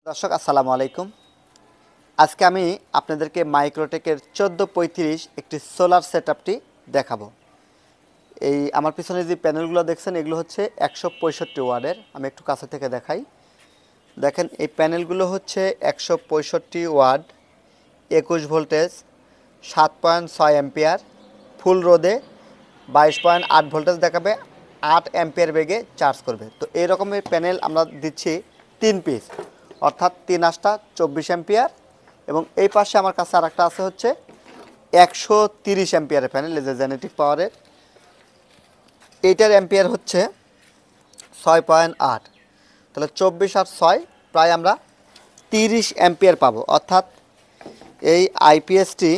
দর্শক আসসালামু আলাইকুম। আজকে আমি আপনাদেরকে মাইক্রোটেকের 1435 একটি সোলার সেটআপটি দেখাবো। এই আমার পিছনে যে প্যানেলগুলো দেখছেন এগুলো হচ্ছে 165 ওয়াটের। আমি একটু কাছে থেকে দেখাই। দেখেন এই প্যানেলগুলো হচ্ছে 165 ওয়াট, 21 ভোল্টেজ, 7.6 অ্যাম্পিয়ার, ফুল রোদে 22.8 ভোল্টেজ দেখাবে, 8 অ্যাম্পিয়ার বেগে চার্জ করবে। তো এই রকমের প্যানেল আমরা দিচ্ছি 3 পিস, অর্থাৎ 3 8টা 24 অ্যাম্পিয়ার। এবং এই পাশে আমার কাছে আরেকটা আছে হচ্ছে 130 অ্যাম্পিয়ারের প্যানেল, এই যে জেনেটিক পাওয়ারের। এইটার অ্যাম্পিয়ার হচ্ছে 6.8। তাহলে 24 আর 6 প্রায় আমরা 30 অ্যাম্পিয়ার পাবো। অর্থাৎ এই আইপিএসটি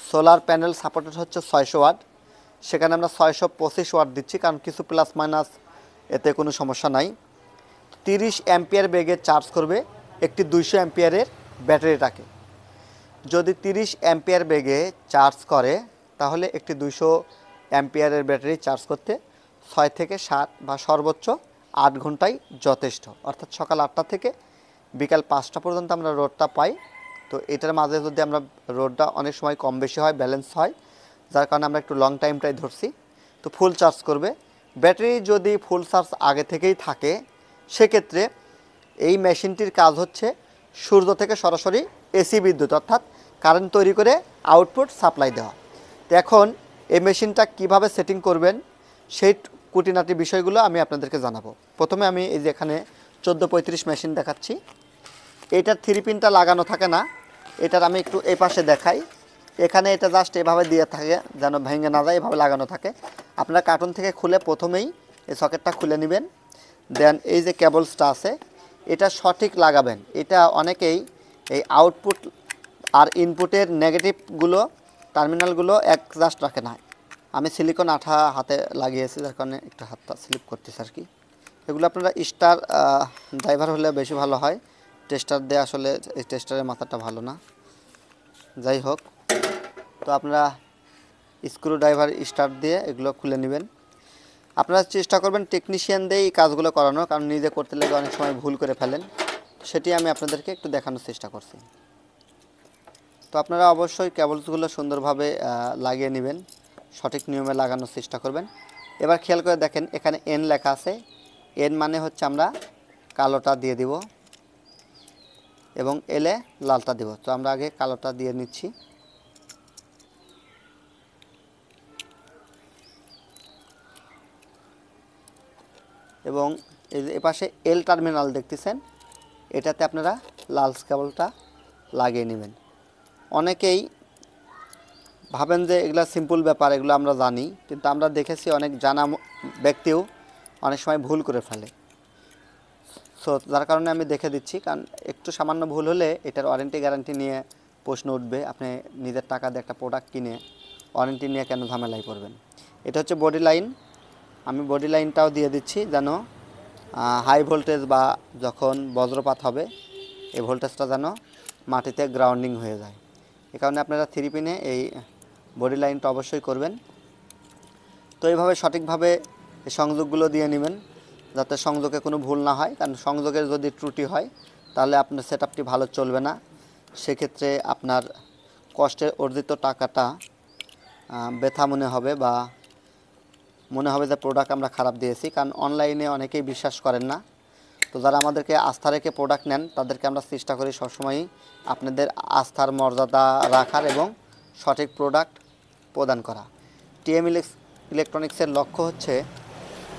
সোলার প্যানেল সাপোর্টেড হচ্ছে 600 ওয়াট, সেখানে আমরা 625 ওয়াট দিচ্ছি, কারণ কিছু প্লাস মাইনাস এতে কোনো সমস্যা নাই। 30 অ্যাম্পিয়ার বেগে চার্জ করবে একটি 200 অ্যাম্পিয়ারের ব্যাটারিটাকে। যদি 30 অ্যাম্পিয়ার বেগে চার্জ করে তাহলে একটি 200 অ্যাম্পিয়ারের ব্যাটারি চার্জ করতে 6 থেকে 7 বা সর্বোচ্চ 8 ঘন্টাই যথেষ্ট। অর্থাৎ সকাল 8টা থেকে বিকাল 5টা পর্যন্ত আমরা রোডটা পাই। তো এটার মাঝে যদি আমরা রোডটা অনেক সময় কম বেশি হয়, ব্যালেন্স হয়, যার কারণে আমরা একটু লং টাইমটাই ধরছি। তো ফুল চার্জ করবে। ব্যাটারি যদি ফুল চার্জ আগে থেকেই থাকে সেক্ষেত্রে এই মেশিনটির কাজ হচ্ছে সূর্য থেকে সরাসরি এসি বিদ্যুৎ অর্থাৎ কারেন্ট তৈরি করে আউটপুট সাপ্লাই দেওয়া। তো এখন এই মেশিনটা কিভাবে সেটিং করবেন সেই খুঁটিনাটি বিষয়গুলো আমি আপনাদেরকে জানাবো। প্রথমে আমি এই যে এখানে 1435 মেশিন দেখাচ্ছি। এটার 3 পিনটা লাগানো থাকে না, এটার আমি একটু এই পাশে দেখাই। এখানে এটা জাস্ট এভাবে দিয়ে থাকে যেন ভেঙে না যায়, এভাবে লাগানো থাকে। আপনারা কার্টুন থেকে খুলে প্রথমেই এই সকেটটা খুলে নেবেন। দেন এই যে কেবলসটা আছে এটা সঠিক লাগাবেন। এটা অনেকেই এই আউটপুট আর ইনপুটের নেগেটিভগুলো টার্মিনালগুলো জাস্ট রাখে না। আমি সিলিকন আঠা হাতে লাগিয়েছি, যার কারণে একটু হাতটা স্লিপ করতেছে আর কি। এগুলো আপনারা স্টার ড্রাইভার হলে বেশি ভালো হয়। টেস্টার দিয়ে আসলে এই টেস্টারের মাথাটা ভালো না। যাই হোক, তো আপনারা স্ক্রু ড্রাইভার স্টার দিয়ে এগুলো খুলে নেবেন। আপনারা চেষ্টা করবেন টেকনিশিয়ান দিয়ে এই কাজগুলো করানো, কারণ নিজে করতে লেগে অনেক সময় ভুল করে ফেলেন। সেটি আমি আপনাদেরকে একটু দেখানোর চেষ্টা করছি। তো আপনারা অবশ্যই কেবলসগুলো সুন্দরভাবে লাগিয়ে নেবেন, সঠিক নিয়মে লাগানোর চেষ্টা করবেন। এবার খেয়াল করে দেখেন এখানে এন লেখা আছে। এন মানে হচ্ছে আমরা কালোটা দিয়ে দিব এবং এলে লালটা দিব। তো আমরা আগে কালোটা দিয়ে নিচ্ছি। এবং এই যে এপাশে এল টার্মিনাল দেখতেছেন, এটাতে আপনারা লাল কেবলটা লাগিয়ে নেবেন। অনেকেই ভাবেন যে এগুলো সিম্পল ব্যাপার, এগুলো আমরা জানি, কিন্তু আমরা দেখেছি অনেক জানা ব্যক্তিও অনেক সময় ভুল করে ফেলে। সো যার কারণে আমি দেখে দিচ্ছি, কারণ একটু সামান্য ভুল হলে এটার ওয়ারেন্টি গ্যারান্টি নিয়ে প্রশ্ন উঠবে। আপনি নিজের টাকা দিয়ে একটা প্রোডাক্ট কিনে ওয়ারেন্টি নিয়ে কেন ঝামেলায় পড়বেন। এটা হচ্ছে বডি লাইন। আমি বডি লাইনটাও দিয়ে দিচ্ছি যেন হাই ভোল্টেজ বা যখন বজ্রপাত হবে এই ভোল্টেজটা যেন মাটিতে গ্রাউন্ডিং হয়ে যায়। এই কারণে আপনারা 3 পিনে এই বডি লাইনটা অবশ্যই করবেন। তো এইভাবে সঠিকভাবে এই সংযোগগুলো দিয়ে নেবেন যাতে সংযোগে কোনো ভুল না হয়, কারণ সংযোগের যদি ত্রুটি হয় তাহলে আপনার সেটআপটি ভালো চলবে না। সেক্ষেত্রে আপনার কষ্টের অর্জিত টাকাটা ব্যথা মনে হবে বা মনে হবে যে প্রোডাক্ট আমরা খারাপ দিয়েছি। কারণ অনলাইনে অনেকেই বিশ্বাস করেন না। তো যারা আমাদেরকে আস্থা রেখে প্রোডাক্ট নেন তাদেরকে আমরা চেষ্টা করি সবসময়ই আপনাদের আস্থার মর্যাদা রাখার এবং সঠিক প্রোডাক্ট প্রদান করা। টিএম ইলেকট্রনিক্সের লক্ষ্য হচ্ছে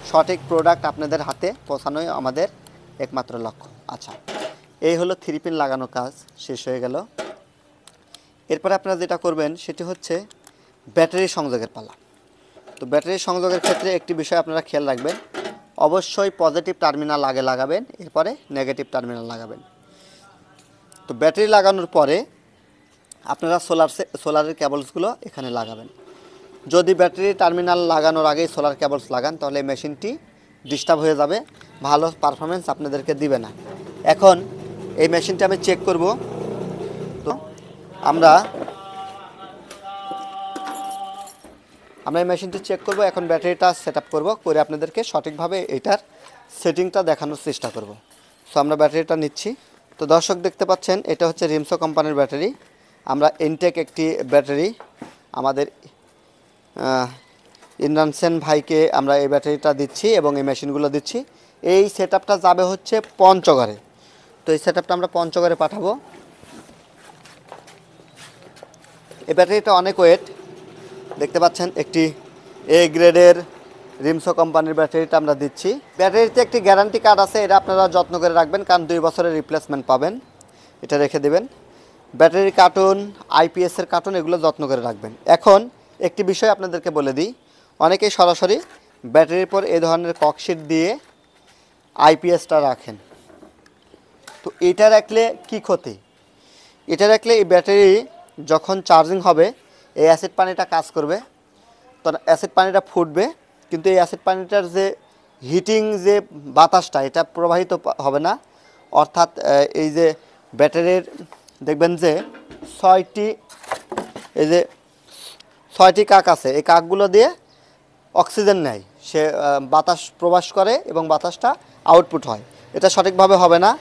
সঠিক প্রোডাক্ট আপনাদের হাতে পৌঁছানোই আমাদের একমাত্র লক্ষ্য। আচ্ছা, এই হলো 3 পিন লাগানো কাজ শেষ হয়ে গেল। এরপরে আপনারা যেটা করবেন সেটি হচ্ছে ব্যাটারি সংযোগের পালা। তো ব্যাটারি সংযোগের ক্ষেত্রে একটি বিষয় আপনারা খেয়াল রাখবেন, অবশ্যই পজিটিভ টার্মিনাল আগে লাগাবেন, এরপরে নেগেটিভ টার্মিনাল লাগাবেন। তো ব্যাটারি লাগানোর পরে আপনারা সোলারের কেবলসগুলো এখানে লাগাবেন। যদি ব্যাটারি টার্মিনাল লাগানোর আগেই সোলার কেবলস লাগান তাহলে মেশিনটি ডিস্টার্ব হয়ে যাবে, ভালো পারফরমেন্স আপনাদেরকে দিবে না। এখন এই মেশিনটা আমি চেক করব। তো আমরা এই মেশিনটি চেক করব। এখন ব্যাটারিটা সেট আপ করবো, করে আপনাদেরকে সঠিকভাবে এটার সেটিংটা দেখানোর চেষ্টা করব। সো আমরা ব্যাটারিটা নিচ্ছি। তো দর্শক দেখতে পাচ্ছেন এটা হচ্ছে রিমসো কোম্পানির ব্যাটারি। আমরা ইনটেক একটি ব্যাটারি আমাদের ইমরান সেন ভাইকে আমরা এই ব্যাটারিটা দিচ্ছি এবং এই মেশিনগুলো দিচ্ছি। এই সেটআপটা যাবে হচ্ছে পঞ্চগড়ে। তো এই সেটআপটা আমরা পঞ্চগড়ে পাঠাবো। এই ব্যাটারিটা অনেক ওয়েট, দেখতে পাচ্ছেন একটি এ গ্রেডের রিমসো কোম্পানির ব্যাটারিটা আমরা দিচ্ছি। ব্যাটারিতে একটি গ্যারান্টি কার্ড আছে, এটা আপনারা যত্ন করে রাখবেন, কারণ 2 বছরের রিপ্লেসমেন্ট পাবেন, এটা রেখে দেবেন। ব্যাটারির কার্টুন, আইপিএসের কার্টুন এগুলো যত্ন করে রাখবেন। এখন একটি বিষয় আপনাদেরকে বলে দিই, অনেকেই সরাসরি ব্যাটারির পর এই ধরনের ককশিট দিয়ে আইপিএসটা রাখেন। তো এটা রাখলে কি ক্ষতি? এটা রাখলে এই ব্যাটারি যখন চার্জিং হবে এই অ্যাসিড পানিটা কাজ করবে, তখন অ্যাসিড পানিটা ফুটবে, কিন্তু এই অ্যাসিড পানিটার যে হিটিং যে বাতাসটা এটা প্রবাহিত হবে না। অর্থাৎ এই যে ব্যাটারির দেখবেন যে 6টি কাক আছে, এই কাকগুলো দিয়ে অক্সিজেন নেয়, সে বাতাস প্রবাস করে এবং বাতাসটা আউটপুট হয়, এটা সঠিকভাবে হবে না।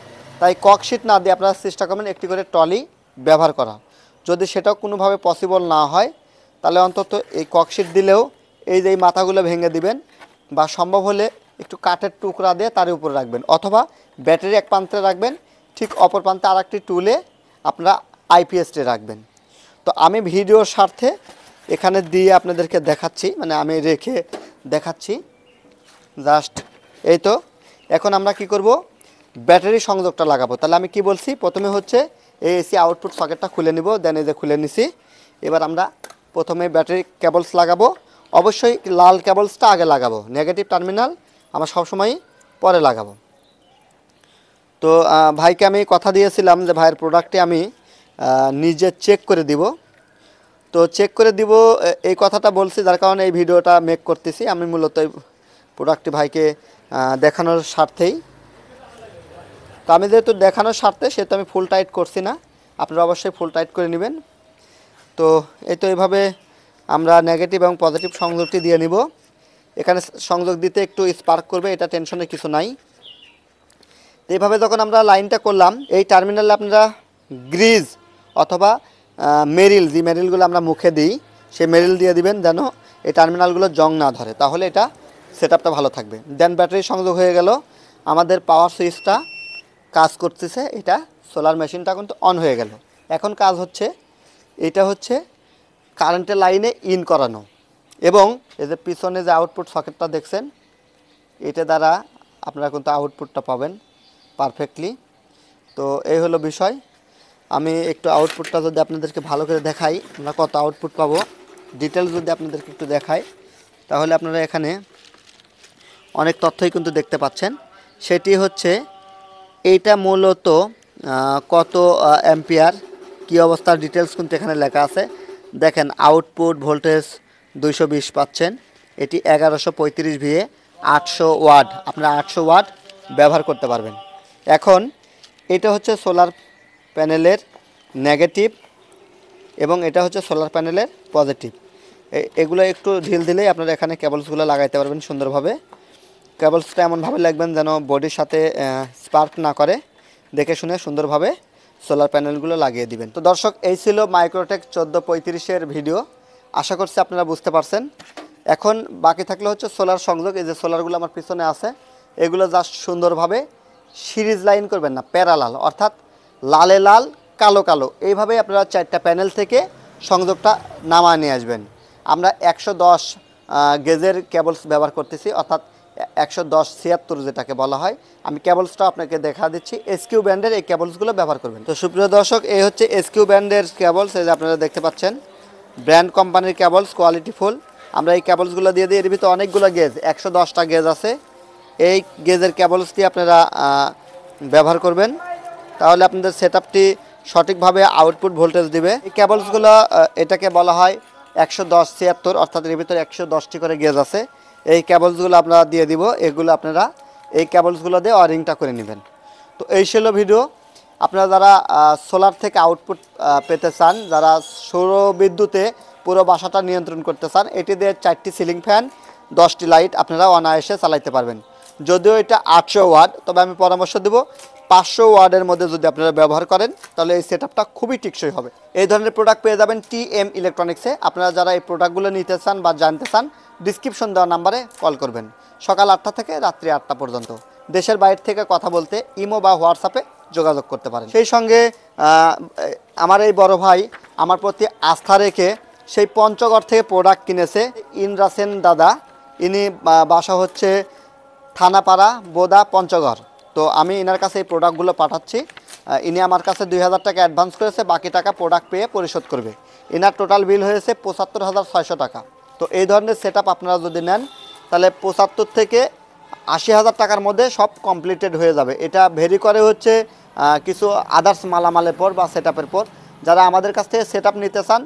তাই ককশিট না দিয়ে আপনারা চেষ্টা করবেন একটি করে ট্রলি ব্যবহার করা। যদি সেটাও কোনোভাবে পসিবল না হয় তাহলে অন্তত এই ককশিট দিলেও এই যে এই মাথাগুলো ভেঙে দিবেন, বা সম্ভব হলে একটু কাঠের টুকরা দিয়ে তার উপরে রাখবেন, অথবা ব্যাটারি এক প্রান্তে রাখবেন, ঠিক অপর প্রান্তে আর একটি টুলে আপনারা আইপিএসটি রাখবেন। তো আমি ভিডিওর স্বার্থে এখানে দিয়ে আপনাদেরকে দেখাচ্ছি, মানে আমি রেখে দেখাচ্ছি জাস্ট। এই তো এখন আমরা কি করব, ব্যাটারি সংযোগটা লাগাবো। তাহলে আমি কি বলছি, প্রথমে হচ্ছে এই এসি আউটপুট সকেটটা খুলে নিব, দেন এই যে খুলে নিছি। এবার আমরা প্রথমে ব্যাটারি কেবলস লাগাবো, অবশ্যই লাল কেবলসটা আগে লাগাবো, নেগেটিভ টার্মিনাল আমরা সবসময় পরে লাগাবো। তো ভাইকে আমি কথা দিয়েছিলাম যে ভাইয়ের প্রোডাক্টটি আমি নিজে চেক করে দিব। তো চেক করে দিব এই কথাটা বলছি, যার কারণে এই ভিডিওটা মেক করতেছি। আমি মূলত এই প্রোডাক্টটি ভাইকে দেখানোর স্বার্থেই। তো আমি যেহেতু দেখানোর স্বার্থে সেহেতু আমি ফুল টাইট করছি না, আপনারা অবশ্যই ফুল টাইট করে নেবেন। তো এই তো এইভাবে আমরা নেগেটিভ এবং পজিটিভ সংযোগটি দিয়ে নিব। এখানে সংযোগ দিতে একটু স্পার্ক করবে, এটা টেনশনের কিছু নাই। তো এইভাবে যখন আমরা লাইনটা করলাম, এই টার্মিনালে আপনারা গ্রিজ অথবা মেরিল, যে মেরিলগুলো আমরা মুখে দিই সেই মেরিল দিয়ে দিবেন, যেন এই টার্মিনালগুলো জং না ধরে, তাহলে এটা সেটআপটা ভালো থাকবে। দেন ব্যাটারি সংযোগ হয়ে গেল, আমাদের পাওয়ার সুইচটা কাজ করতেছে, এটা সোলার মেশিনটা কিন্তু অন হয়ে গেল। এখন কাজ হচ্ছে, এটা হচ্ছে কারেন্টের লাইনে ইন করানো, এবং এই যে পিছনে যে আউটপুট সকেটটা দেখছেন, এটা দ্বারা আপনারা কিন্তু আউটপুটটা পাবেন পারফেক্টলি। তো এই হলো বিষয়। আমি একটু আউটপুটটা যদি আপনাদেরকে ভালো করে দেখাই, আমরা কত আউটপুট পাবো ডিটেলস যদি আপনাদেরকে একটু দেখাই, তাহলে আপনারা এখানে অনেক তথ্যই কিন্তু দেখতে পাচ্ছেন। সেটি হচ্ছে এইটা মূলত কত অ্যাম্পিয়ার কী অবস্থার ডিটেলস কিন্তু এখানে লেখা আছে। দেখেন আউটপুট ভোল্টেজ 220 পাচ্ছেন, এটি 1135 ভিএ, 800 ওয়াট, আপনারা 800 ওয়াট ব্যবহার করতে পারবেন। এখন এটা হচ্ছে সোলার প্যানেলের নেগেটিভ এবং এটা হচ্ছে সোলার প্যানেলের পজিটিভ। এগুলো একটু ঢিল দিলেই আপনারা এখানে কেবলসগুলো লাগাইতে পারবেন সুন্দরভাবে। কেবলসটা এমনভাবে লাগবেন যেন বডির সাথে স্পার্ক না করে, দেখে শুনে সুন্দরভাবে সোলার প্যানেলগুলো লাগিয়ে দিবেন। তো দর্শক, এই ছিল মাইক্রোটেক 1435-এর ভিডিও। আশা করছি আপনারা বুঝতে পারছেন। এখন বাকি থাকলে হচ্ছে সোলার সংযোগ। এই যে সোলারগুলো আমার পিছনে আছে, এগুলো জাস্ট সুন্দরভাবে সিরিজ লাইন করবেন না, প্যারালাল, অর্থাৎ লালে লাল কালো কালো, এইভাবে আপনারা 4টা প্যানেল থেকে সংযোগটা নামায় নিয়ে আসবেন। আমরা 110 গেজের কেবলস ব্যবহার করতেছি, অর্থাৎ 110-76 যেটাকে বলা হয়। আমি কেবলসটা আপনাকে দেখা দিচ্ছি, এসকিউ ব্র্যান্ডের এই কেবলসগুলো ব্যবহার করবেন। তো সুপ্রিয় দর্শক, এই হচ্ছে এসকিউ ব্র্যান্ডের কেবলস, এই যে আপনারা দেখতে পাচ্ছেন, ব্র্যান্ড কোম্পানির কেবলস, কোয়ালিটিফুল। আমরা এই কেবলসগুলো দিয়ে দিই, এর ভিতরে অনেকগুলো গেজ, 110টা গেজ আছে। এই গেজের কেবলস দিয়ে আপনারা ব্যবহার করবেন, তাহলে আপনাদের সেটআপটি সঠিকভাবে আউটপুট ভোল্টেজ দিবে। এই কেবলসগুলো এটাকে বলা হয় 110-76, অর্থাৎ এর ভিতরে 110টি করে গেজ আছে। এই কেবলসগুলো আপনারা দিয়ে দিব, এগুলো আপনারা এই কেবলসগুলো দিয়ে ওয়ারিংটা করে নেবেন। তো এই ছিল ভিডিও। আপনারা যারা সোলার থেকে আউটপুট পেতে চান, যারা সৌর বিদ্যুতে পুরো বাসাটা নিয়ন্ত্রণ করতে চান, এটি দিয়ে 4টি সিলিং ফ্যান, 10টি লাইট আপনারা অনায়াসে চালাইতে পারবেন। যদিও এটা 800 ওয়াট, তবে আমি পরামর্শ দেব 500 ওয়াটের মধ্যে যদি আপনারা ব্যবহার করেন তাহলে এই সেটআপটা খুবই টেকসই হবে। এই ধরনের প্রোডাক্ট পেয়ে যাবেন টিএম ইলেকট্রনিক্সে। আপনারা যারা এই প্রোডাক্টগুলো নিতে চান বা জানতে চান, ডিসক্রিপশন দেওয়া নাম্বারে কল করবেন সকাল 8টা থেকে রাত্রি 8টা পর্যন্ত। দেশের বাইরে থেকে কথা বলতে ইমো বা হোয়াটসঅ্যাপে যোগাযোগ করতে পারেন। সেই সঙ্গে আমার এই বড় ভাই আমার প্রতি আস্থা রেখে সেই পঞ্চগড় থেকে প্রোডাক্ট কিনেছে। ইনরাসেন দাদা, ইনি বাসা হচ্ছে থানাপাড়া, বোদা, পঞ্চগড়। তো আমি এনার কাছে এই প্রোডাক্টগুলো পাঠাচ্ছি। ইনি আমার কাছে 2000 টাকা অ্যাডভান্স করেছে, বাকি টাকা প্রোডাক্ট পেয়ে পরিশোধ করবে। এনার টোটাল বিল হয়েছে 75,600 টাকা। তো এই ধরনের সেটআপ আপনারা যদি নেন তাহলে 75 থেকে 80,000 টাকার মধ্যে সব কমপ্লিটেড হয়ে যাবে। এটা ভেরি করে হচ্ছে কিছু আদার্স মালামালের পর বা সেটআপের পর। যারা আমাদের কাছ থেকে সেটআপ নিতে চান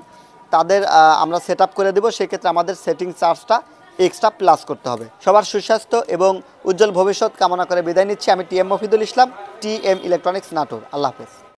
তাদের আমরা সেটআপ করে দেব, সেক্ষেত্রে আমাদের সেটিং চার্জটা এক্সট্রা প্লাস করতে হবে। সবার সুস্বাস্থ্য এবং উজ্জ্বল ভবিষ্যৎ কামনা করে বিদায় নিচ্ছি। আমি টিএম মফিদুল ইসলাম, টিএম ইলেকট্রনিক্স, নাটোর। আল্লাহ হাফেজ।